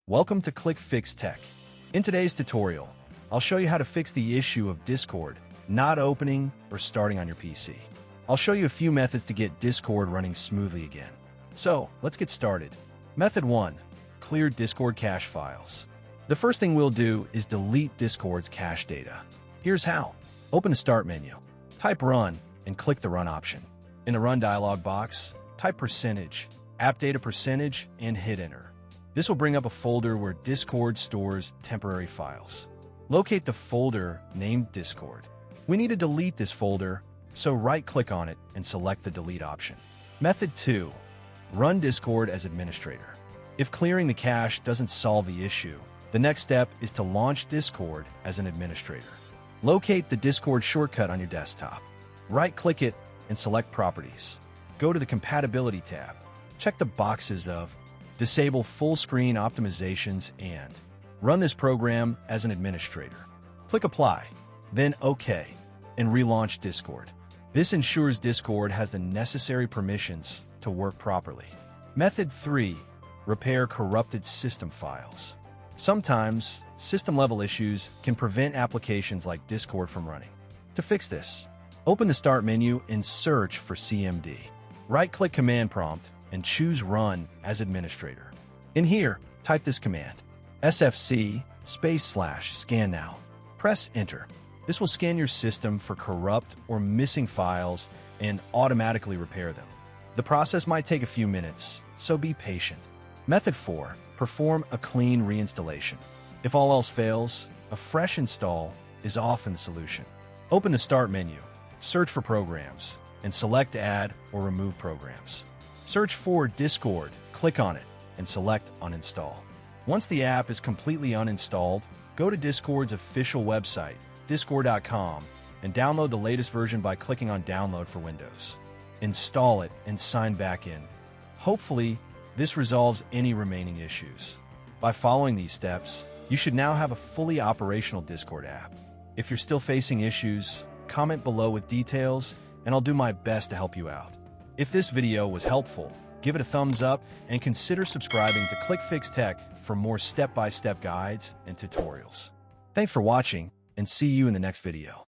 Welcome to ClickFix Tech. In today's tutorial, I'll show you how to fix the issue of Discord not opening or starting on your PC. I'll show you a few methods to get Discord running smoothly again. So, let's get started. Method 1. Clear Discord cache files. The first thing we'll do is delete Discord's cache data. Here's how. Open the Start menu, type Run, and click the Run option. In the Run dialog box, type %, app data %, and hit Enter. This will bring up a folder where Discord stores temporary files. Locate the folder named Discord. We need to delete this folder, so right-click on it and select the Delete option. Method 2. Run Discord as administrator. If clearing the cache doesn't solve the issue, the next step is to launch Discord as an administrator. Locate the Discord shortcut on your desktop. Right-click it and select Properties. Go to the Compatibility tab. Check the boxes of Disable full screen optimizations and run this program as an administrator. Click Apply, then OK, and relaunch Discord. This ensures Discord has the necessary permissions to work properly. Method 3. Repair corrupted system files. Sometimes, system-level issues can prevent applications like Discord from running. To fix this, open the Start menu and search for CMD. Right-click Command Prompt and choose Run as Administrator. In here, type this command, sfc:/scan now. Press Enter. This will scan your system for corrupt or missing files and automatically repair them. The process might take a few minutes, so be patient. Method 4. Perform a clean reinstallation. If all else fails, a fresh install is often the solution. Open the Start menu, search for Programs, and select Add or Remove Programs. Search for Discord, click on it, and select Uninstall. Once the app is completely uninstalled, go to Discord's official website, discord.com, and download the latest version by clicking on Download for Windows. Install it and sign back in. Hopefully, this resolves any remaining issues. By following these steps, you should now have a fully operational Discord app. If you're still facing issues, comment below with details, and I'll do my best to help you out. If this video was helpful, give it a thumbs up and consider subscribing to ClickFix Tech for more step-by-step guides and tutorials. Thanks for watching, and see you in the next video.